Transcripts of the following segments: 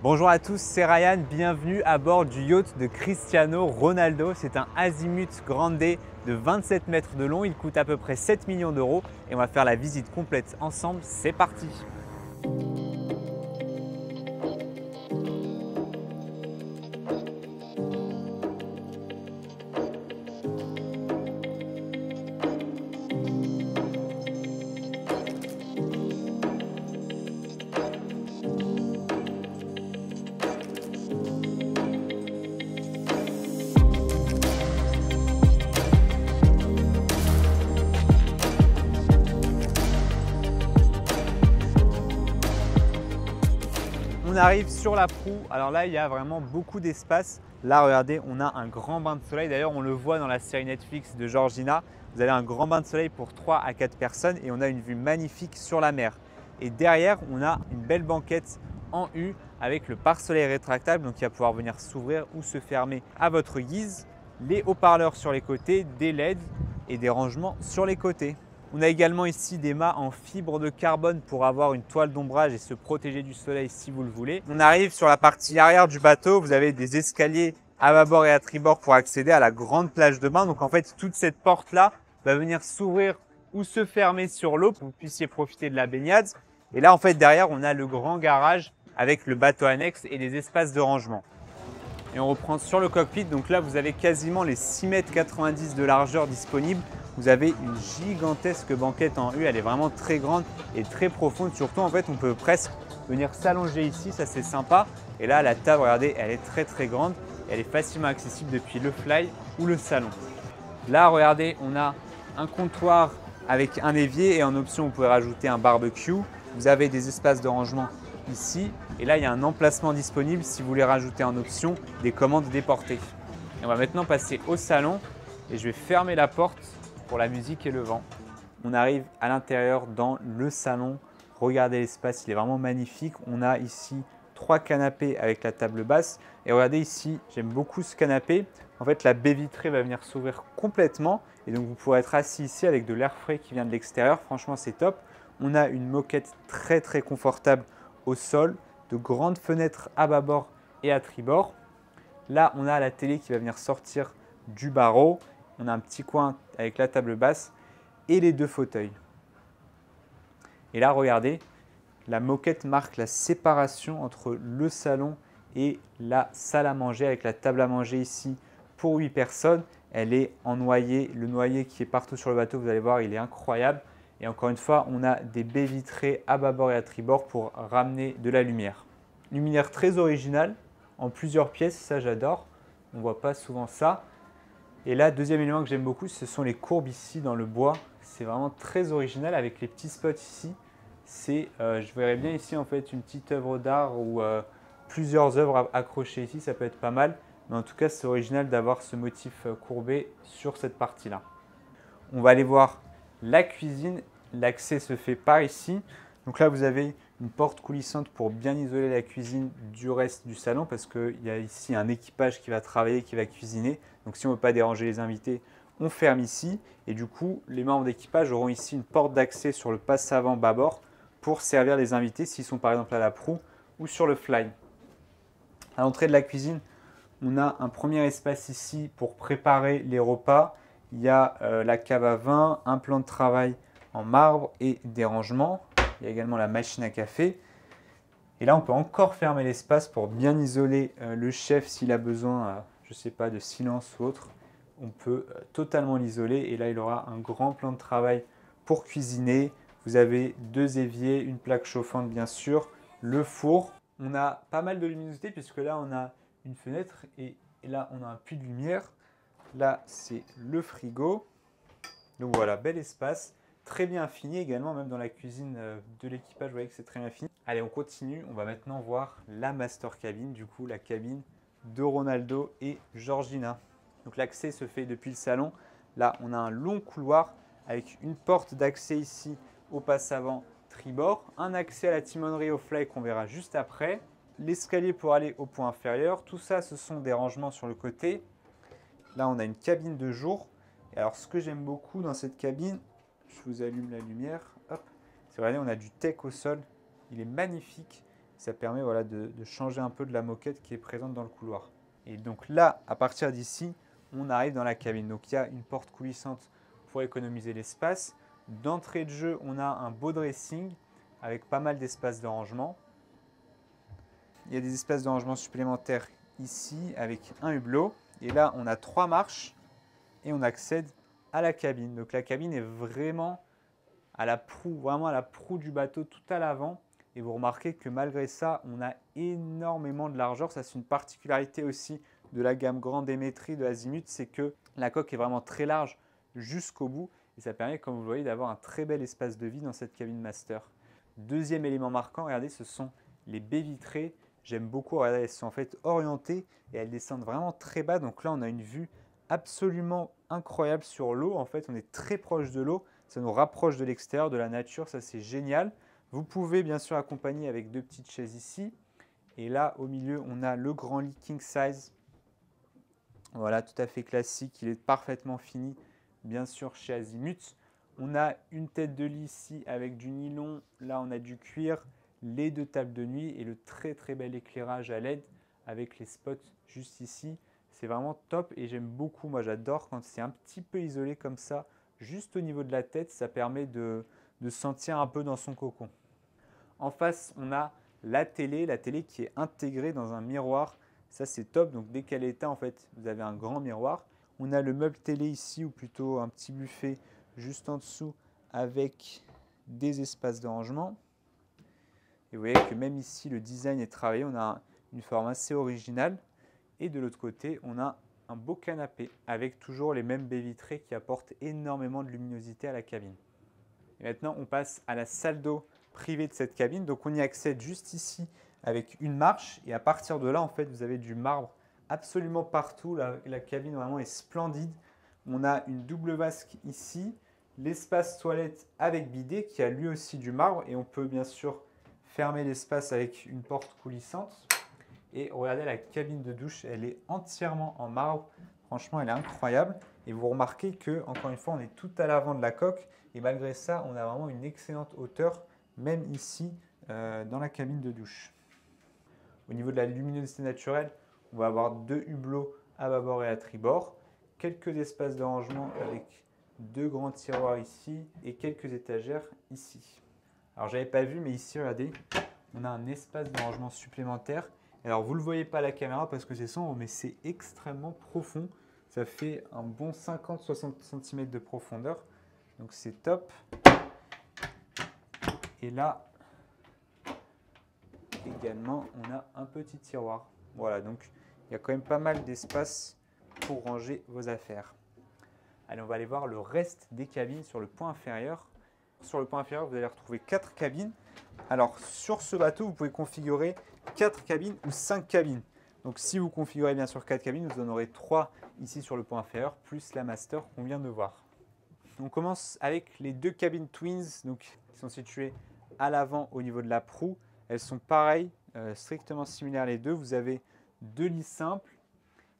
Bonjour à tous, c'est Ryan, bienvenue à bord du yacht de Cristiano Ronaldo. C'est un Azimut Grande de 27 mètres de long, il coûte à peu près 7 millions d'euros et on va faire la visite complète ensemble, c'est parti! On arrive sur la proue, alors là il y a vraiment beaucoup d'espace. Là regardez, on a un grand bain de soleil, d'ailleurs on le voit dans la série Netflix de Georgina. Vous avez un grand bain de soleil pour 3 à 4 personnes et on a une vue magnifique sur la mer. Et derrière on a une belle banquette en U avec le pare-soleil rétractable, donc il va pouvoir venir s'ouvrir ou se fermer à votre guise. Les haut-parleurs sur les côtés, des LED et des rangements sur les côtés. On a également ici des mâts en fibre de carbone pour avoir une toile d'ombrage et se protéger du soleil si vous le voulez. On arrive sur la partie arrière du bateau, vous avez des escaliers à bâbord et à tribord pour accéder à la grande plage de bain. Donc en fait, toute cette porte-là va venir s'ouvrir ou se fermer sur l'eau pour que vous puissiez profiter de la baignade. Et là, en fait, derrière, on a le grand garage avec le bateau annexe et des espaces de rangement. Et on reprend sur le cockpit, donc là vous avez quasiment les 6,90 m de largeur disponibles. Vous avez une gigantesque banquette en U, elle est vraiment très grande et très profonde. Surtout en fait on peut presque venir s'allonger ici, ça c'est sympa. Et là la table, regardez, elle est très grande, elle est facilement accessible depuis le fly ou le salon. Là regardez, on a un comptoir avec un évier et en option vous pouvez rajouter un barbecue. Vous avez des espaces de rangement ici et là il y a un emplacement disponible si vous voulez rajouter en option des commandes déportées. Et on va maintenant passer au salon et je vais fermer la porte pour la musique et le vent. On arrive à l'intérieur dans le salon. Regardez l'espace, il est vraiment magnifique. On a ici 3 canapés avec la table basse et regardez ici, j'aime beaucoup ce canapé. En fait la baie vitrée va venir s'ouvrir complètement et donc vous pourrez être assis ici avec de l'air frais qui vient de l'extérieur. Franchement c'est top. On a une moquette très confortable au sol, de grandes fenêtres à bâbord et à tribord. Là, on a la télé qui va venir sortir du barreau. On a un petit coin avec la table basse et les 2 fauteuils. Et là, regardez, la moquette marque la séparation entre le salon et la salle à manger avec la table à manger ici pour 8 personnes. Elle est en noyer, le noyer qui est partout sur le bateau, vous allez voir, il est incroyable. Et encore une fois, on a des baies vitrées à bâbord et à tribord pour ramener de la lumière. Luminaire très originale, en plusieurs pièces, ça j'adore. On ne voit pas souvent ça. Et là, deuxième élément que j'aime beaucoup, ce sont les courbes ici dans le bois. C'est vraiment très original avec les petits spots ici. Je verrais bien ici en fait une petite œuvre d'art ou plusieurs œuvres accrochées ici, ça peut être pas mal. Mais en tout cas, c'est original d'avoir ce motif courbé sur cette partie-là. On va aller voir la cuisine. L'accès se fait par ici. Donc là, vous avez une porte coulissante pour bien isoler la cuisine du reste du salon parce qu'il y a ici un équipage qui va travailler, qui va cuisiner. Donc si on ne veut pas déranger les invités, on ferme ici. Et du coup, les membres d'équipage auront ici une porte d'accès sur le passe avant bâbord pour servir les invités s'ils sont par exemple à la proue ou sur le fly. À l'entrée de la cuisine, on a un premier espace ici pour préparer les repas. Il y a la cave à vin, un plan de travail en marbre et des rangements. Il y a également la machine à café. Et là, on peut encore fermer l'espace pour bien isoler le chef s'il a besoin, je ne sais pas, de silence ou autre. On peut totalement l'isoler et là, il aura un grand plan de travail pour cuisiner. Vous avez 2 éviers, une plaque chauffante bien sûr, le four. On a pas mal de luminosité puisque là, on a une fenêtre et là, on a un puits de lumière. Là, c'est le frigo. Donc voilà, bel espace. Très bien fini également, même dans la cuisine de l'équipage, vous voyez que c'est très bien fini. Allez, on continue. On va maintenant voir la master cabine, du coup la cabine de Ronaldo et Georgina. Donc l'accès se fait depuis le salon. Là, on a un long couloir avec une porte d'accès ici au passe avant tribord, un accès à la timonerie au fly qu'on verra juste après, l'escalier pour aller au point inférieur. Tout ça, ce sont des rangements sur le côté. Là, on a une cabine de jour. Et alors, ce que j'aime beaucoup dans cette cabine, je vous allume la lumière, hop, c'est vrai, on a du teak au sol, il est magnifique. Ça permet voilà, de changer un peu de la moquette qui est présente dans le couloir. Et donc là, à partir d'ici, on arrive dans la cabine. Donc il y a une porte coulissante pour économiser l'espace. D'entrée de jeu, on a un beau dressing avec pas mal d'espace de rangement. Il y a des espaces de rangement supplémentaires ici avec un hublot. Et là, on a 3 marches et on accède à la cabine. Donc la cabine est vraiment à la proue du bateau, tout à l'avant. Et vous remarquez que malgré ça, on a énormément de largeur. Ça, c'est une particularité aussi de la gamme Grande Émétrie de Azimut, c'est que la coque est vraiment très large jusqu'au bout. Et ça permet, comme vous le voyez, d'avoir un très bel espace de vie dans cette cabine master. Deuxième élément marquant, regardez, ce sont les baies vitrées. J'aime beaucoup, regardez, elles sont en fait orientées et elles descendent vraiment très bas. Donc là, on a une vue absolument incroyable sur l'eau. En fait, on est très proche de l'eau. Ça nous rapproche de l'extérieur, de la nature. Ça, c'est génial. Vous pouvez bien sûr accompagner avec 2 petites chaises ici. Et là, au milieu, on a le grand lit king size. Voilà, tout à fait classique. Il est parfaitement fini, bien sûr, chez Azimut. On a une tête de lit ici avec du nylon. Là, on a du cuir, les 2 tables de nuit et le très très bel éclairage à LED avec les spots juste ici. C'est vraiment top et j'aime beaucoup. Moi, j'adore quand c'est un petit peu isolé comme ça, juste au niveau de la tête. Ça permet de se sentir un peu dans son cocon. En face, on a la télé qui est intégrée dans un miroir. Ça, c'est top. Donc, dès qu'elle est éteinte, en fait, vous avez un grand miroir. On a le meuble télé ici, ou plutôt un petit buffet juste en dessous avec des espaces de rangement. Et vous voyez que même ici, le design est travaillé. On a une forme assez originale. Et de l'autre côté, on a un beau canapé avec toujours les mêmes baies vitrées qui apportent énormément de luminosité à la cabine. Et maintenant, on passe à la salle d'eau privée de cette cabine. Donc, on y accède juste ici avec une marche. Et à partir de là, en fait, vous avez du marbre absolument partout. La cabine vraiment est splendide. On a une double vasque ici, l'espace toilette avec bidet qui a lui aussi du marbre. Et on peut bien sûr fermer l'espace avec une porte coulissante. Et regardez la cabine de douche, elle est entièrement en marbre. Franchement, elle est incroyable. Et vous remarquez que, encore une fois, on est tout à l'avant de la coque. Et malgré ça, on a vraiment une excellente hauteur, même ici, dans la cabine de douche. Au niveau de la luminosité naturelle, on va avoir 2 hublots à bâbord et à tribord. Quelques espaces de rangement avec 2 grands tiroirs ici et quelques étagères ici. Alors, je n'avais pas vu, mais ici, regardez, on a un espace de rangement supplémentaire. Alors, vous ne le voyez pas à la caméra parce que c'est sombre, mais c'est extrêmement profond. Ça fait un bon 50-60 cm de profondeur. Donc, c'est top. Et là, également, on a un petit tiroir. Voilà, donc il y a quand même pas mal d'espace pour ranger vos affaires. Allez, on va aller voir le reste des cabines sur le point inférieur. Sur le point inférieur, vous allez retrouver 4 cabines. Alors, sur ce bateau, vous pouvez configurer 4 cabines ou 5 cabines. Donc, si vous configurez bien sûr 4 cabines, vous en aurez 3 ici sur le point inférieur, plus la master qu'on vient de voir. On commence avec les 2 cabines Twins, donc, qui sont situées à l'avant au niveau de la proue. Elles sont pareilles, strictement similaires les deux. Vous avez 2 lits simples.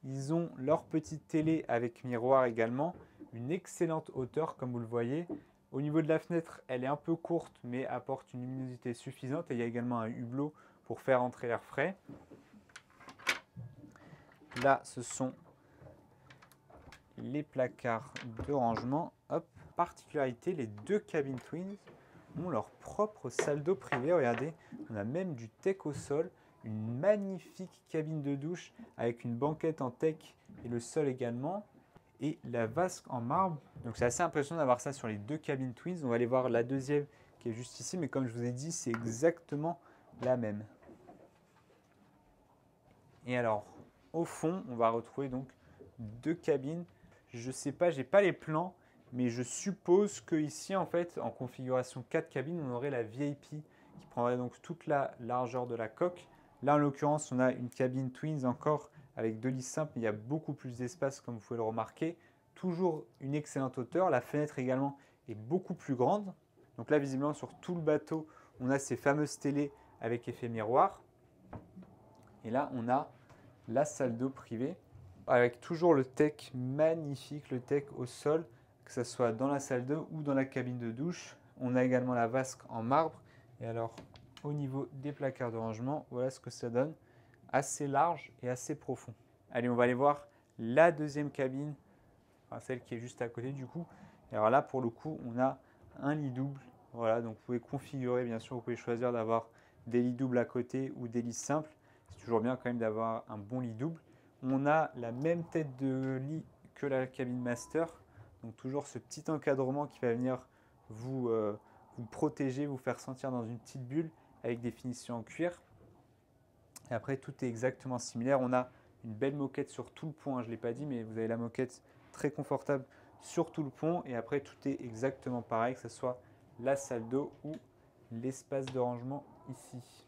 Ils ont leur petite télé avec miroir également. Une excellente hauteur, comme vous le voyez. Au niveau de la fenêtre, elle est un peu courte, mais apporte une luminosité suffisante. Et il y a également un hublot pour faire entrer l'air frais. Là, ce sont les placards de rangement. Hop, particularité, les 2 cabines Twins ont leur propre salle d'eau privée. Regardez, on a même du teck au sol. Une magnifique cabine de douche avec une banquette en teck et le sol également. Et la vasque en marbre. Donc c'est assez impressionnant d'avoir ça sur les 2 cabines Twins. On va aller voir la deuxième qui est juste ici. Mais comme je vous ai dit, c'est exactement la même. Et alors, au fond, on va retrouver donc 2 cabines. Je ne sais pas, je n'ai pas les plans. Mais je suppose qu'ici, en fait, en configuration 4 cabines, on aurait la VIP qui prendrait donc toute la largeur de la coque. Là, en l'occurrence, on a une cabine Twins encore avec 2 lits simples, mais il y a beaucoup plus d'espace comme vous pouvez le remarquer. Toujours une excellente hauteur. La fenêtre également est beaucoup plus grande. Donc là, visiblement, sur tout le bateau, on a ces fameuses télés avec effet miroir. Et là, on a la salle d'eau privée avec toujours le teck magnifique, le teck au sol, que ce soit dans la salle d'eau ou dans la cabine de douche. On a également la vasque en marbre. Et alors, au niveau des placards de rangement, voilà ce que ça donne. Assez large et assez profond. Allez, on va aller voir la deuxième cabine, enfin celle qui est juste à côté du coup. Et alors là, pour le coup, on a un lit double. Voilà, donc vous pouvez configurer, bien sûr, vous pouvez choisir d'avoir des lits doubles à côté ou des lits simples. C'est toujours bien quand même d'avoir un bon lit double. On a la même tête de lit que la cabine master. Donc toujours ce petit encadrement qui va venir vous protéger, vous faire sentir dans une petite bulle avec des finitions en cuir. Et après, tout est exactement similaire. On a une belle moquette sur tout le pont, je ne l'ai pas dit, mais vous avez la moquette très confortable sur tout le pont. Et après, tout est exactement pareil, que ce soit la salle d'eau ou l'espace de rangement ici.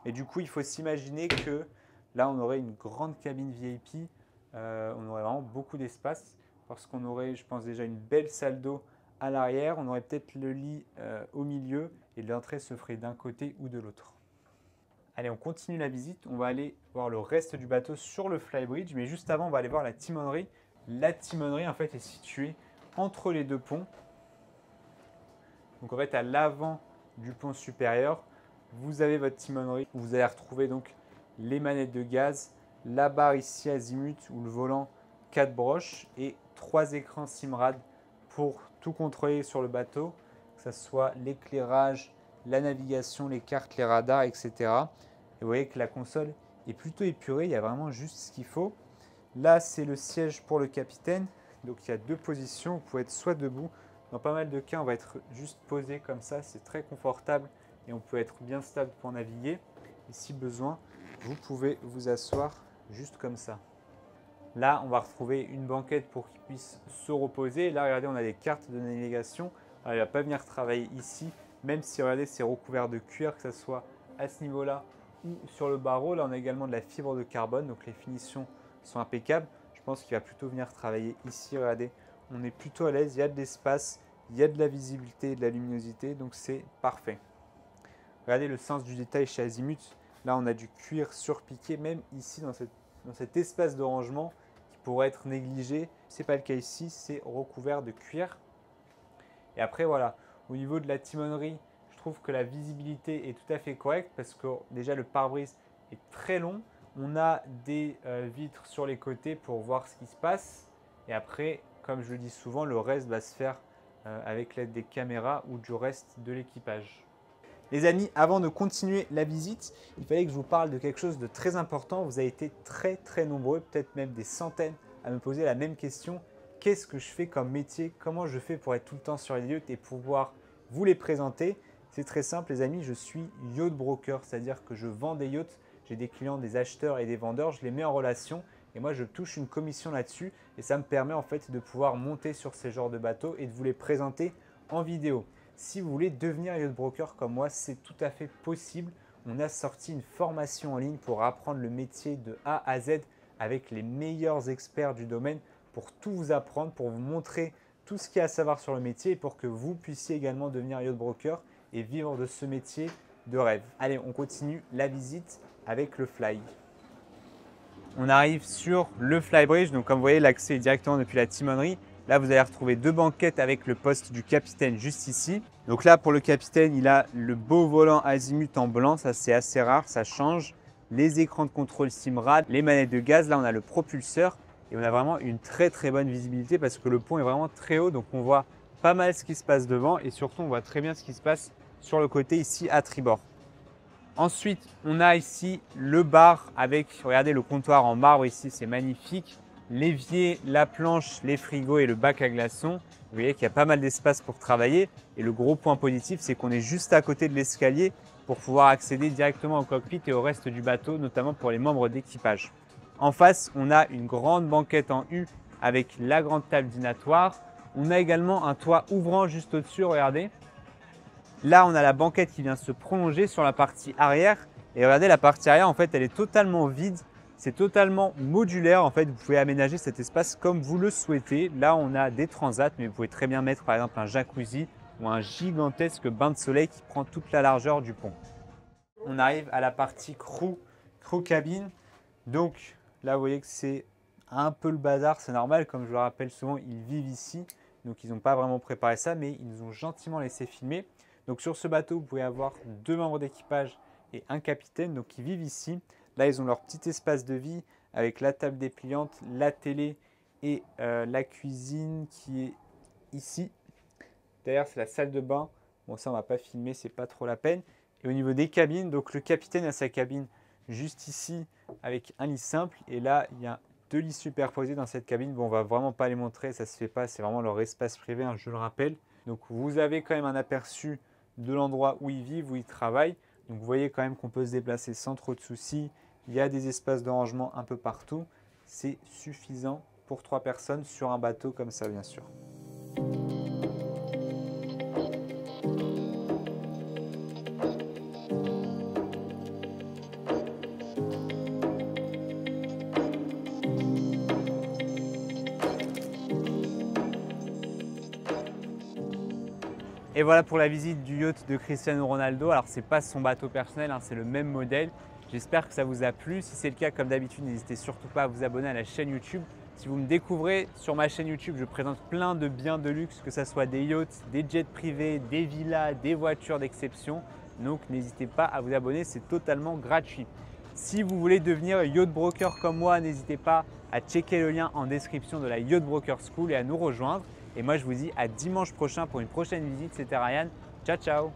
Et du coup, il faut s'imaginer que là, on aurait une grande cabine VIP. On aurait vraiment beaucoup d'espace parce qu'on aurait, je pense, déjà une belle salle d'eau à l'arrière. On aurait peut-être le lit au milieu et l'entrée se ferait d'un côté ou de l'autre. Allez, on continue la visite. On va aller voir le reste du bateau sur le flybridge. Mais juste avant, on va aller voir la timonerie. La timonerie, en fait, est située entre les deux ponts. Donc, en fait, à l'avant du pont supérieur, vous avez votre timonerie où vous allez retrouver donc les manettes de gaz, la barre ici azimut ou le volant 4 broches et 3 écrans Simrad pour tout contrôler sur le bateau, que ce soit l'éclairage, la navigation, les cartes, les radars, etc. Et vous voyez que la console est plutôt épurée, il y a vraiment juste ce qu'il faut. Là, c'est le siège pour le capitaine. Donc, il y a deux positions. Vous pouvez être soit debout. Dans pas mal de cas, on va être juste posé comme ça. C'est très confortable et on peut être bien stable pour naviguer. Et si besoin, vous pouvez vous asseoir juste comme ça. Là, on va retrouver une banquette pour qu'il puisse se reposer. Là, regardez, on a des cartes de navigation. Alors, il ne va pas venir travailler ici, même si, regardez, c'est recouvert de cuir, que ce soit à ce niveau-là ou sur le barreau. Là, on a également de la fibre de carbone, donc les finitions sont impeccables. Je pense qu'il va plutôt venir travailler ici. Regardez, on est plutôt à l'aise, il y a de l'espace, il y a de la visibilité et de la luminosité, donc c'est parfait. Regardez le sens du détail chez Azimut. Là, on a du cuir surpiqué, même ici dans cet espace de rangement qui pourrait être négligé. Ce n'est pas le cas ici, c'est recouvert de cuir. Et après, voilà, au niveau de la timonerie, je trouve que la visibilité est tout à fait correcte parce que déjà le pare-brise est très long. On a des vitres sur les côtés pour voir ce qui se passe. Et après, comme je le dis souvent, le reste va se faire avec l'aide des caméras ou du reste de l'équipage. Les amis, avant de continuer la visite, il fallait que je vous parle de quelque chose de très important. Vous avez été très nombreux, peut-être même des centaines, à me poser la même question. Qu'est-ce que je fais comme métier? Comment je fais pour être tout le temps sur les yachts et pouvoir vous les présenter? C'est très simple les amis, je suis yacht broker, c'est-à-dire que je vends des yachts. J'ai des clients, des acheteurs et des vendeurs, je les mets en relation et moi je touche une commission là-dessus et ça me permet en fait de pouvoir monter sur ces genres de bateaux et de vous les présenter en vidéo. Si vous voulez devenir yacht broker comme moi, c'est tout à fait possible. On a sorti une formation en ligne pour apprendre le métier de A à Z avec les meilleurs experts du domaine pour tout vous apprendre, pour vous montrer tout ce qu'il y a à savoir sur le métier et pour que vous puissiez également devenir yacht broker et vivre de ce métier de rêve. Allez, on continue la visite avec le fly. On arrive sur le flybridge, donc comme vous voyez, l'accès est directement depuis la timonerie. Là, vous allez retrouver deux banquettes avec le poste du capitaine juste ici. Donc là, pour le capitaine, il a le beau volant azimut en blanc. Ça, c'est assez rare, ça change. Les écrans de contrôle Simrad, les manettes de gaz. Là, on a le propulseur et on a vraiment une très bonne visibilité parce que le pont est vraiment très haut. Donc, on voit pas mal ce qui se passe devant et surtout, on voit très bien ce qui se passe sur le côté ici à tribord. Ensuite, on a ici le bar avec, regardez le comptoir en marbre ici, c'est magnifique. L'évier, la planche, les frigos et le bac à glaçons. Vous voyez qu'il y a pas mal d'espace pour travailler. Et le gros point positif, c'est qu'on est juste à côté de l'escalier pour pouvoir accéder directement au cockpit et au reste du bateau, notamment pour les membres d'équipage. En face, on a une grande banquette en U avec la grande table dînatoire. On a également un toit ouvrant juste au-dessus, regardez. Là, on a la banquette qui vient se prolonger sur la partie arrière. Et regardez, la partie arrière, en fait, elle est totalement vide. C'est totalement modulaire. En fait, vous pouvez aménager cet espace comme vous le souhaitez. Là, on a des transats, mais vous pouvez très bien mettre, par exemple, un jacuzzi ou un gigantesque bain de soleil qui prend toute la largeur du pont. On arrive à la partie crew cabine. Donc, là, vous voyez que c'est un peu le bazar. C'est normal, comme je le rappelle souvent, ils vivent ici. Donc, ils n'ont pas vraiment préparé ça, mais ils nous ont gentiment laissé filmer. Donc sur ce bateau, vous pouvez avoir 2 membres d'équipage et un capitaine donc, qui vivent ici. Là, ils ont leur petit espace de vie avec la table dépliante, la télé et la cuisine qui est ici. Derrière, c'est la salle de bain. Bon, ça, on ne va pas filmer, c'est pas trop la peine. Et au niveau des cabines, donc le capitaine a sa cabine juste ici avec un lit simple. Et là, il y a 2 lits superposés dans cette cabine. Bon, on va vraiment pas les montrer, ça se fait pas. C'est vraiment leur espace privé, hein, je le rappelle. Donc, vous avez quand même un aperçu de l'endroit où ils vivent, où ils travaillent. Donc, vous voyez quand même qu'on peut se déplacer sans trop de soucis. Il y a des espaces de rangement un peu partout. C'est suffisant pour 3 personnes sur un bateau comme ça, bien sûr. Et voilà pour la visite du yacht de Cristiano Ronaldo. Alors, ce n'est pas son bateau personnel, hein, c'est le même modèle. J'espère que ça vous a plu. Si c'est le cas, comme d'habitude, n'hésitez surtout pas à vous abonner à la chaîne YouTube. Si vous me découvrez sur ma chaîne YouTube, je présente plein de biens de luxe, que ce soit des yachts, des jets privés, des villas, des voitures d'exception. Donc, n'hésitez pas à vous abonner, c'est totalement gratuit. Si vous voulez devenir yacht broker comme moi, n'hésitez pas à checker le lien en description de la Yacht Broker School et à nous rejoindre. Et moi, je vous dis à dimanche prochain pour une prochaine visite. C'était Ryan. Ciao, ciao!